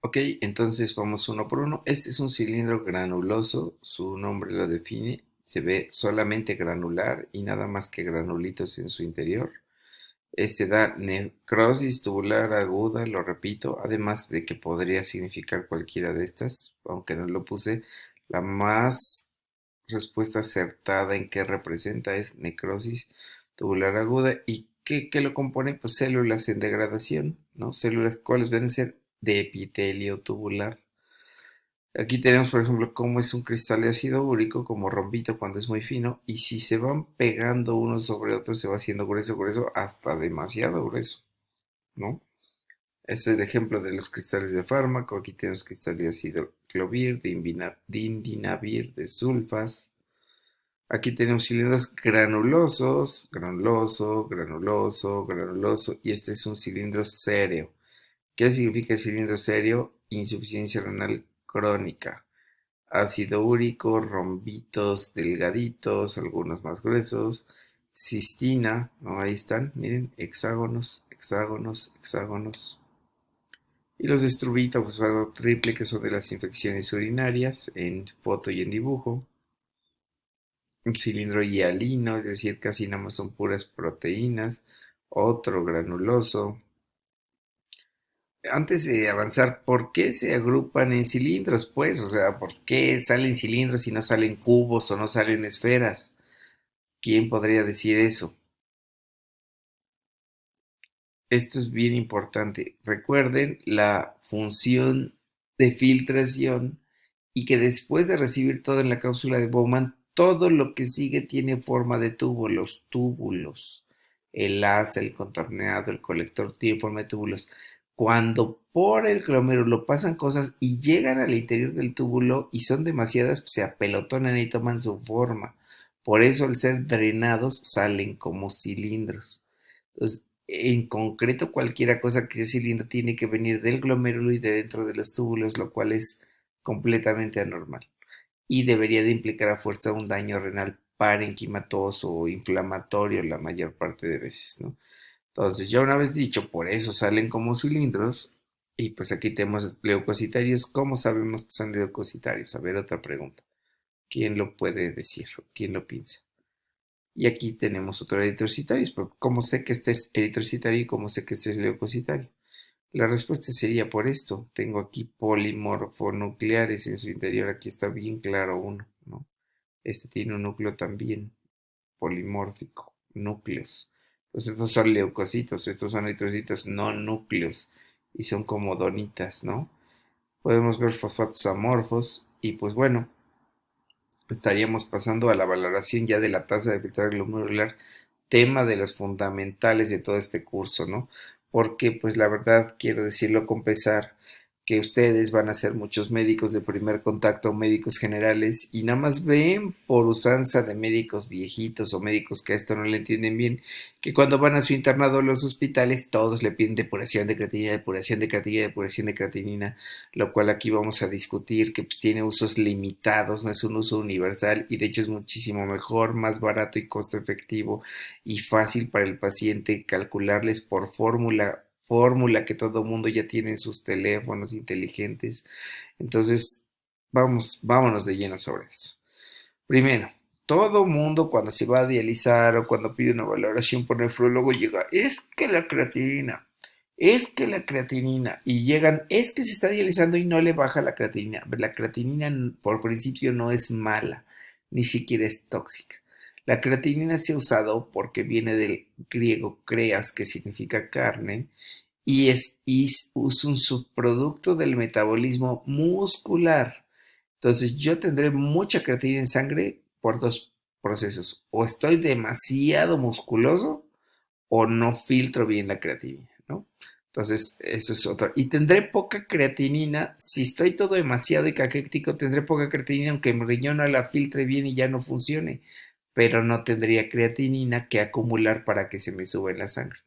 Ok, entonces vamos uno por uno. Este es un cilindro granuloso, su nombre lo define, se ve solamente granular y nada más que granulitos en su interior. Este da necrosis tubular aguda, lo repito, además de que podría significar cualquiera de estas, aunque no lo puse. La más respuesta acertada en qué representa es necrosis tubular aguda. ¿Y qué lo compone? Pues células en degradación, ¿no? Células cuáles van a ser de epitelio tubular. Aquí tenemos, por ejemplo, cómo es un cristal de ácido úrico, como rombito cuando es muy fino, y si se van pegando uno sobre otro, se va haciendo grueso, grueso, hasta demasiado grueso, ¿no? Este es el ejemplo de los cristales de fármaco. Aquí tenemos cristal de ácido clovir, de indinavir, de sulfas. Aquí tenemos cilindros granulosos, granuloso, granuloso, granuloso, y este es un cilindro séreo. ¿Qué significa cilindro séreo? Insuficiencia renal crónica. Ácido úrico, rombitos delgaditos, algunos más gruesos, cistina, ¿no? Ahí están, miren, hexágonos, hexágonos, hexágonos. Y los estrubita fosfato triple, que son de las infecciones urinarias, en foto y en dibujo. Un cilindro hialino, es decir, casi nada más son puras proteínas. Otro granuloso. Antes de avanzar, ¿por qué se agrupan en cilindros? Pues, o sea, ¿por qué salen cilindros y no salen cubos o no salen esferas? ¿Quién podría decir eso? Esto es bien importante. Recuerden la función de filtración y que después de recibir todo en la cápsula de Bowman, todo lo que sigue tiene forma de tubo, los túbulos. El asa, el contorneado, el colector tiene forma de túbulos. Cuando por el glomérulo pasan cosas y llegan al interior del túbulo y son demasiadas, pues se apelotonan y toman su forma. Por eso al ser drenados salen como cilindros. Entonces, en concreto, cualquier cosa que sea cilindro tiene que venir del glomérulo y de dentro de los túbulos, lo cual es completamente anormal. Y debería de implicar a fuerza un daño renal parenquimatoso o inflamatorio la mayor parte de veces, ¿no? Entonces, ya una vez dicho, por eso salen como cilindros, y pues aquí tenemos leucocitarios. ¿Cómo sabemos que son leucocitarios? A ver, otra pregunta. ¿Quién lo puede decir? ¿Quién lo piensa? Y aquí tenemos otro eritrocitario, pero ¿cómo sé que este es eritrocitario y cómo sé que este es leucocitario? La respuesta sería por esto. Tengo aquí polimorfonucleares en su interior. Aquí está bien claro uno, ¿no? Este tiene un núcleo también polimórfico, núcleos. Entonces estos son leucocitos, estos son eritrocitos, no núcleos. Y son como donitas, ¿no? Podemos ver fosfatos amorfos y pues bueno, estaríamos pasando a la valoración ya de la tasa de filtrado glomerular, tema de los fundamentales de todo este curso, ¿no? Porque, pues la verdad, quiero decirlo con pesar, que ustedes van a ser muchos médicos de primer contacto, médicos generales, y nada más ven por usanza de médicos viejitos o médicos que a esto no le entienden bien, que cuando van a su internado a los hospitales, todos le piden depuración de creatinina, depuración de creatinina, depuración de creatinina, lo cual aquí vamos a discutir que pues, tiene usos limitados, no es un uso universal y de hecho es muchísimo mejor, más barato y costo efectivo y fácil para el paciente calcularles por fórmula que todo mundo ya tiene en sus teléfonos inteligentes. Entonces, vámonos de lleno sobre eso. Primero, todo mundo cuando se va a dializar o cuando pide una valoración por nefrólogo llega, es que la creatinina, es que la creatinina, y llegan, es que se está dializando y no le baja la creatinina. La creatinina por principio no es mala, ni siquiera es tóxica. La creatinina se ha usado porque viene del griego creas, que significa carne, y es un subproducto del metabolismo muscular. Entonces yo tendré mucha creatinina en sangre por dos procesos. O estoy demasiado musculoso o no filtro bien la creatinina, ¿no? Entonces, eso es otra. Y tendré poca creatinina. Si estoy todo demasiado y caquético, tendré poca creatinina, aunque mi riñón no la filtre bien y ya no funcione. Pero no tendría creatinina que acumular para que se me suba en la sangre.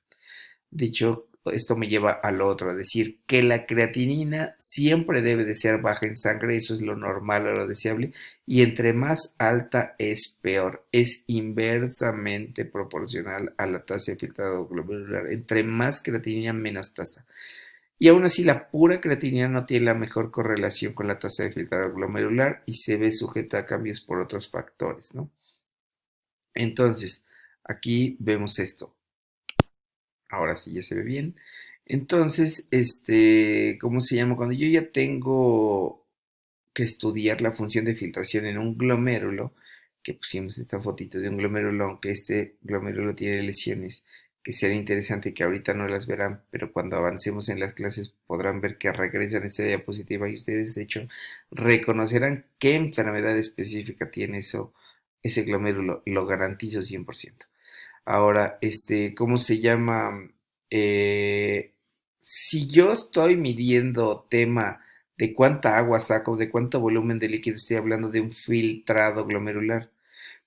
Dicho, esto me lleva al otro, a decir que la creatinina siempre debe de ser baja en sangre, eso es lo normal o lo deseable, y entre más alta es peor, es inversamente proporcional a la tasa de filtrado glomerular, entre más creatinina menos tasa. Y aún así la pura creatinina no tiene la mejor correlación con la tasa de filtrado glomerular y se ve sujeta a cambios por otros factores, ¿no? Entonces, aquí vemos esto. Ahora sí ya se ve bien. Entonces, ¿cómo se llama? Cuando yo ya tengo que estudiar la función de filtración en un glomérulo, que pusimos esta fotito de un glomérulo, aunque este glomérulo tiene lesiones, que será interesante que ahorita no las verán, pero cuando avancemos en las clases podrán ver que regresan esta diapositiva y ustedes de hecho reconocerán qué enfermedad específica tiene eso, ese glomérulo, lo garantizo 100%. Ahora, ¿cómo se llama? Eh, si yo estoy midiendo tema de cuánta agua saco, de cuánto volumen de líquido, estoy hablando de un filtrado glomerular.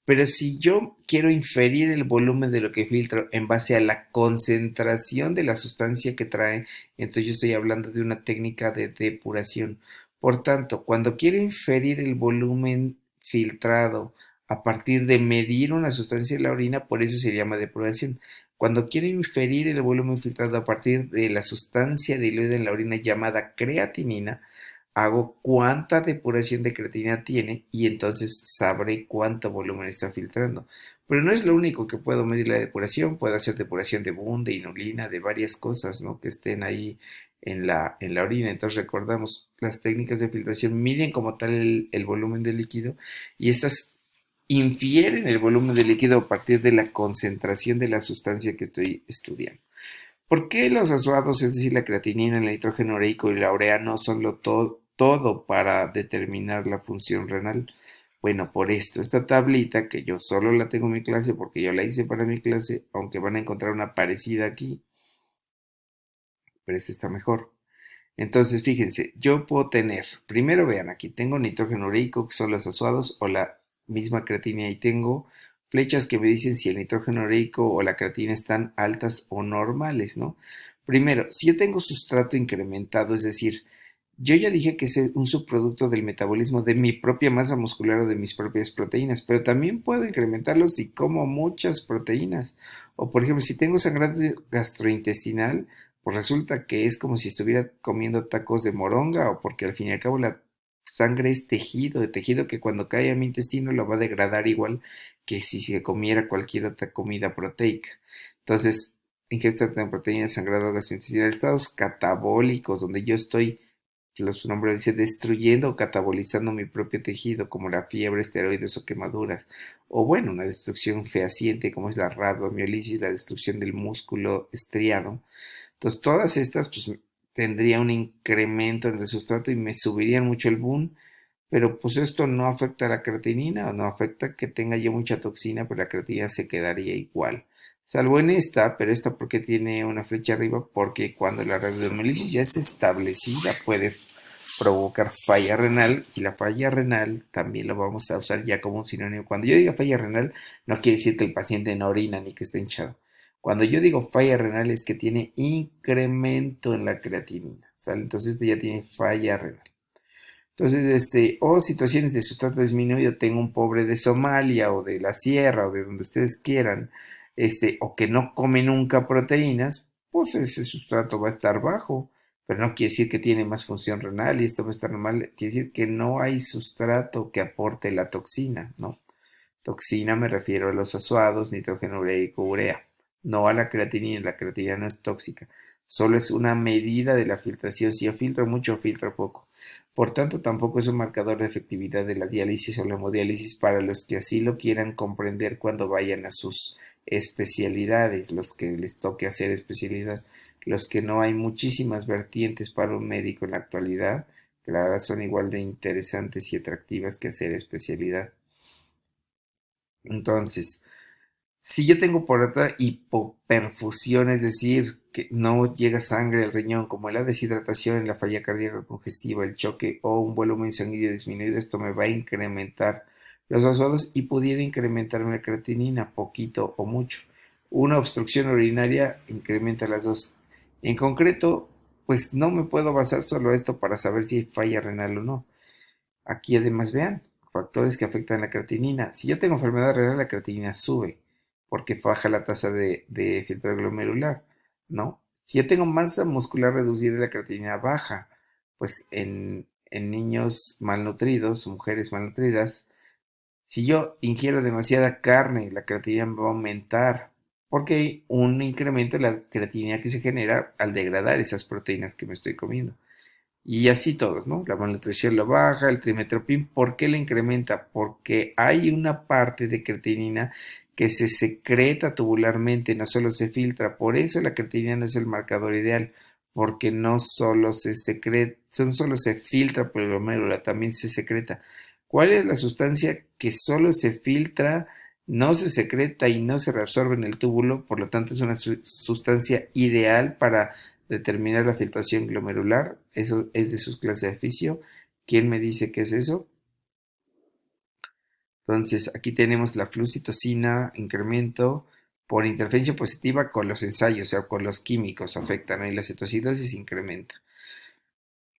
Pero si yo quiero inferir el volumen de lo que filtro en base a la concentración de la sustancia que trae, entonces yo estoy hablando de una técnica de depuración. Por tanto, cuando quiero inferir el volumen filtrado a partir de medir una sustancia en la orina, por eso se llama depuración. Cuando quiero inferir el volumen filtrado a partir de la sustancia diluida en la orina llamada creatinina, hago cuánta depuración de creatinina tiene y entonces sabré cuánto volumen está filtrando. Pero no es lo único que puedo medir la depuración, puedo hacer depuración de Boone, de inulina, de varias cosas, ¿no? Que estén ahí en la orina. Entonces recordamos, las técnicas de filtración miden como tal el volumen del líquido y estas infieren el volumen del líquido a partir de la concentración de la sustancia que estoy estudiando. ¿Por qué los ácidos, es decir, la creatinina, el nitrógeno ureico y la urea no son todo para determinar la función renal? Bueno, por esto, esta tablita que yo solo la tengo en mi clase porque yo la hice para mi clase, aunque van a encontrar una parecida aquí, pero esta está mejor. Entonces, fíjense, yo puedo tener, primero vean, aquí tengo nitrógeno ureico, que son los azuados, o la misma creatinina, y tengo flechas que me dicen si el nitrógeno ureico o la creatinina están altas o normales, ¿no? Primero, si yo tengo sustrato incrementado, es decir, yo ya dije que es un subproducto del metabolismo de mi propia masa muscular o de mis propias proteínas, pero también puedo incrementarlo si como muchas proteínas. O por ejemplo, si tengo sangrado gastrointestinal, pues resulta que es como si estuviera comiendo tacos de moronga o porque al fin y al cabo la sangre es tejido, tejido que cuando cae a mi intestino lo va a degradar igual que si se comiera cualquier otra comida proteica. Entonces, ingesta de proteínas, sangrado gastrointestinal, estados catabólicos donde yo estoy, su nombre dice, destruyendo o catabolizando mi propio tejido, como la fiebre, esteroides o quemaduras. O bueno, una destrucción fehaciente como es la rabdomiolisis, la destrucción del músculo estriado. Entonces, todas estas, pues, tendría un incremento en el sustrato y me subirían mucho el boom, pero pues esto no afecta a la creatinina o no afecta que tenga yo mucha toxina, pero la creatinina se quedaría igual. Salvo en esta, pero esta porque tiene una flecha arriba, porque cuando la rabdomiolisis ya es establecida puede provocar falla renal y la falla renal también lo vamos a usar ya como un sinónimo. Cuando yo diga falla renal, no quiere decir que el paciente no orina ni que esté hinchado. Cuando yo digo falla renal es que tiene incremento en la creatinina, ¿sale? Entonces ya tiene falla renal. Entonces, o situaciones de sustrato disminuido, tengo un pobre de Somalia o de la sierra o de donde ustedes quieran, o que no come nunca proteínas, pues ese sustrato va a estar bajo, pero no quiere decir que tiene más función renal y esto va a estar normal, quiere decir que no hay sustrato que aporte la toxina, ¿no? Toxina me refiero a los azuados, nitrógeno ureico, urea, no a la creatinina no es tóxica, solo es una medida de la filtración, si yo filtro mucho o filtro poco. Por tanto, tampoco es un marcador de efectividad de la diálisis o la hemodiálisis para los que así lo quieran comprender cuando vayan a sus especialidades, los que les toque hacer especialidad, los que no hay muchísimas vertientes para un médico en la actualidad, que la verdad son igual de interesantes y atractivas que hacer especialidad. Entonces, si yo tengo por otra hipoperfusión, es decir, que no llega sangre al riñón, como la deshidratación, la falla cardíaca congestiva, el choque o un volumen sanguíneo disminuido, esto me va a incrementar los ácidos y pudiera incrementarme la creatinina, poquito o mucho. Una obstrucción urinaria incrementa las dos. En concreto, pues no me puedo basar solo a esto para saber si hay falla renal o no. Aquí además vean, factores que afectan la creatinina. Si yo tengo enfermedad renal, la creatinina sube porque baja la tasa de filtrado glomerular, ¿no? Si yo tengo masa muscular reducida y la creatinina baja, pues en niños malnutridos o mujeres malnutridas, si yo ingiero demasiada carne, la creatinina va a aumentar porque hay un incremento en la creatinina que se genera al degradar esas proteínas que me estoy comiendo. Y así todos, ¿no? La malnutrición lo baja, el trimethoprim, ¿por qué la incrementa? Porque hay una parte de creatinina que se secreta tubularmente, no solo se filtra. Por eso la creatinina no es el marcador ideal, porque no solo se secreta, no solo se filtra por la médula, también se secreta. ¿Cuál es la sustancia que solo se filtra, no se secreta y no se reabsorbe en el túbulo? Por lo tanto, es una sustancia ideal para determinar la filtración glomerular. Eso es de su clase de oficio. ¿Quién me dice qué es eso? Entonces, aquí tenemos la flucitocina, incremento por interferencia positiva con los ensayos, o sea, con los químicos afectan, y la cetocidosis incrementa.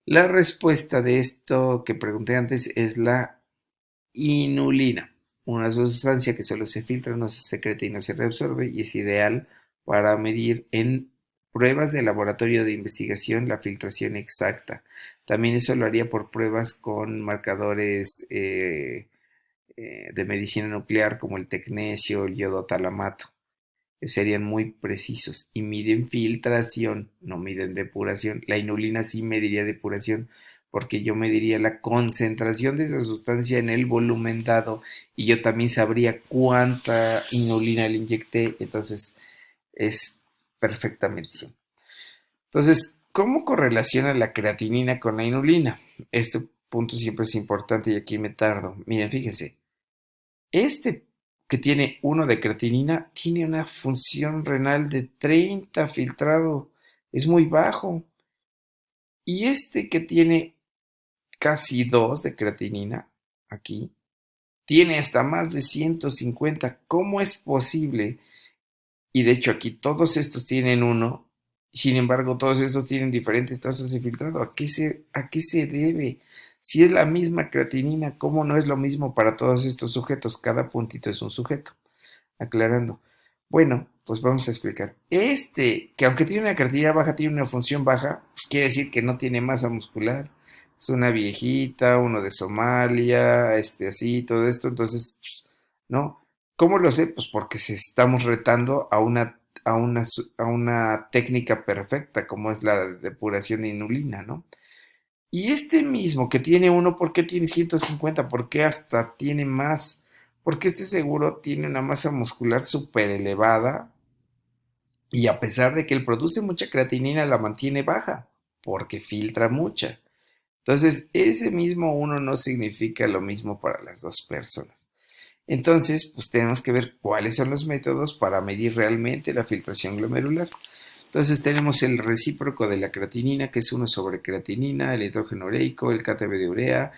La respuesta de esto que pregunté antes es la inulina, una sustancia que solo se filtra, no se secreta y no se reabsorbe y es ideal para medir en pruebas de laboratorio de investigación la filtración exacta. También eso lo haría por pruebas con marcadores de medicina nuclear como el tecnesio, el iodotalamato, que serían muy precisos y miden filtración, no miden depuración. La inulina sí mediría depuración porque yo mediría la concentración de esa sustancia en el volumen dado y yo también sabría cuánta inulina le inyecté, entonces es perfectamente. Entonces, ¿cómo correlaciona la creatinina con la inulina? Este punto siempre es importante y aquí me tardo. Miren, fíjense, este que tiene uno de creatinina tiene una función renal de 30 filtrado, es muy bajo. Y este que tiene casi 2 de creatinina, aquí, tiene hasta más de 150. ¿Cómo es posible? Y de hecho aquí todos estos tienen uno, sin embargo todos estos tienen diferentes tasas de filtrado. A qué se debe? Si es la misma creatinina, ¿cómo no es lo mismo para todos estos sujetos? Cada puntito es un sujeto. Aclarando. Bueno, pues vamos a explicar. Este, que aunque tiene una creatinina baja, tiene una función baja, pues quiere decir que no tiene masa muscular. Es una viejita, uno de Somalia, así, todo esto. Entonces, ¿no? ¿Cómo lo sé? Pues porque se estamos retando a una técnica perfecta, como es la depuración de inulina, ¿no? Y este mismo que tiene uno, ¿por qué tiene 150? ¿Por qué hasta tiene más? Porque este seguro tiene una masa muscular súper elevada y a pesar de que él produce mucha creatinina, la mantiene baja porque filtra mucha. Entonces, ese mismo uno no significa lo mismo para las dos personas. Entonces, pues tenemos que ver cuáles son los métodos para medir realmente la filtración glomerular. Entonces tenemos el recíproco de la creatinina, que es 1 sobre creatinina, el hidrógeno ureico, el KTB de urea,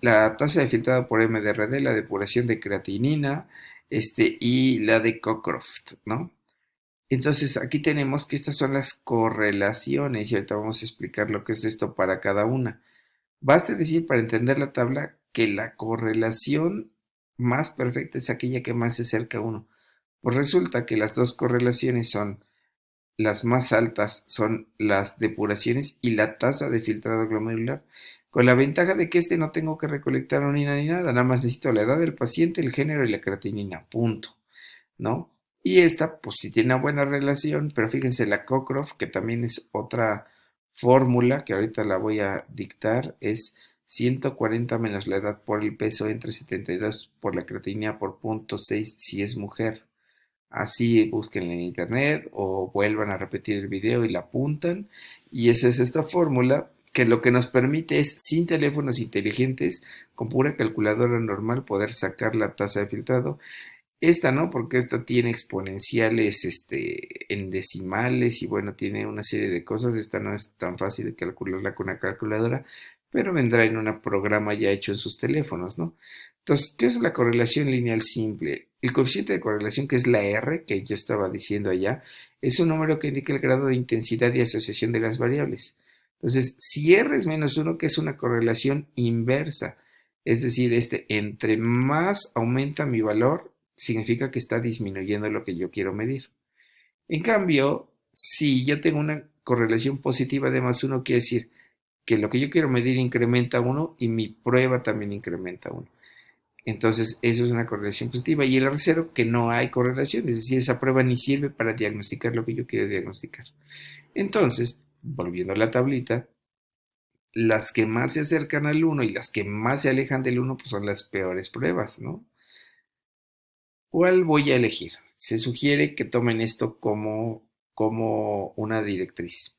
la tasa de filtrado por MDRD, la depuración de creatinina, y la de Cockcroft, ¿no? Entonces aquí tenemos que estas son las correlaciones y ahorita vamos a explicar lo que es esto para cada una. Basta decir para entender la tabla que la correlación más perfecta es aquella que más se acerca a uno. Pues resulta que las dos correlaciones son las más altas son las depuraciones y la tasa de filtrado glomerular, con la ventaja de que no tengo que recolectar orina ni nada, nada más necesito la edad del paciente, el género y la creatinina, punto, ¿no? Y esta, pues sí tiene una buena relación, pero fíjense, la Cockcroft, que también es otra fórmula que ahorita la voy a dictar, es 140 menos la edad por el peso entre 72 por la creatinina por punto 6 si es mujer. Así búsquenla en internet o vuelvan a repetir el video y la apuntan. Y esa es esta fórmula que lo que nos permite es, sin teléfonos inteligentes, con pura calculadora normal, poder sacar la tasa de filtrado. Esta no, porque esta tiene exponenciales en decimales y bueno, tiene una serie de cosas. Esta no es tan fácil de calcularla con una calculadora, pero vendrá en un programa ya hecho en sus teléfonos, ¿no? Entonces, ¿qué es la correlación lineal simple? El coeficiente de correlación, que es la R, que yo estaba diciendo allá, es un número que indica el grado de intensidad y asociación de las variables. Entonces, si R es menos 1, que es una correlación inversa, es decir, entre más aumenta mi valor, significa que está disminuyendo lo que yo quiero medir. En cambio, Si yo tengo una correlación positiva de más uno, quiere decir que lo que yo quiero medir incrementa uno y mi prueba también incrementa uno. Entonces, eso es una correlación positiva. Y el R0, que no hay correlación, es decir, esa prueba ni sirve para diagnosticar lo que yo quiero diagnosticar. Entonces, volviendo a la tablita, las que más se acercan al uno y las que más se alejan del uno, pues son las peores pruebas, ¿no? ¿Cuál voy a elegir? Se sugiere que tomen esto como una directriz.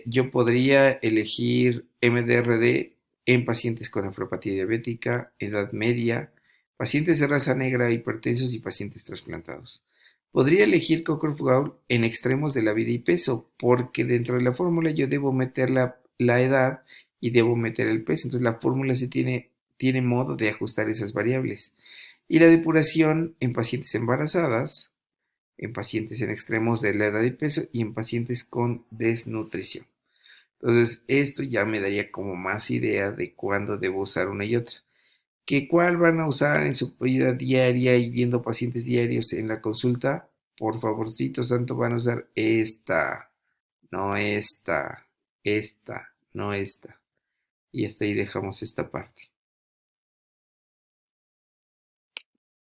Yo podría elegir MDRD en pacientes con nefropatía diabética, edad media, pacientes de raza negra, hipertensos y pacientes trasplantados. Podría elegir Cocker-Gaul en extremos de la vida y peso, porque dentro de la fórmula yo debo meter la edad y debo meter el peso. Entonces la fórmula tiene modo de ajustar esas variables. Y la depuración en pacientes embarazadas, en pacientes en extremos de la edad y peso y en pacientes con desnutrición. Entonces, esto ya me daría como más idea de cuándo debo usar una y otra. ¿Qué cuál van a usar en su vida diaria y viendo pacientes diarios en la consulta? Por favorcito santo, van a usar esta, no esta, no esta. Y hasta ahí dejamos esta parte.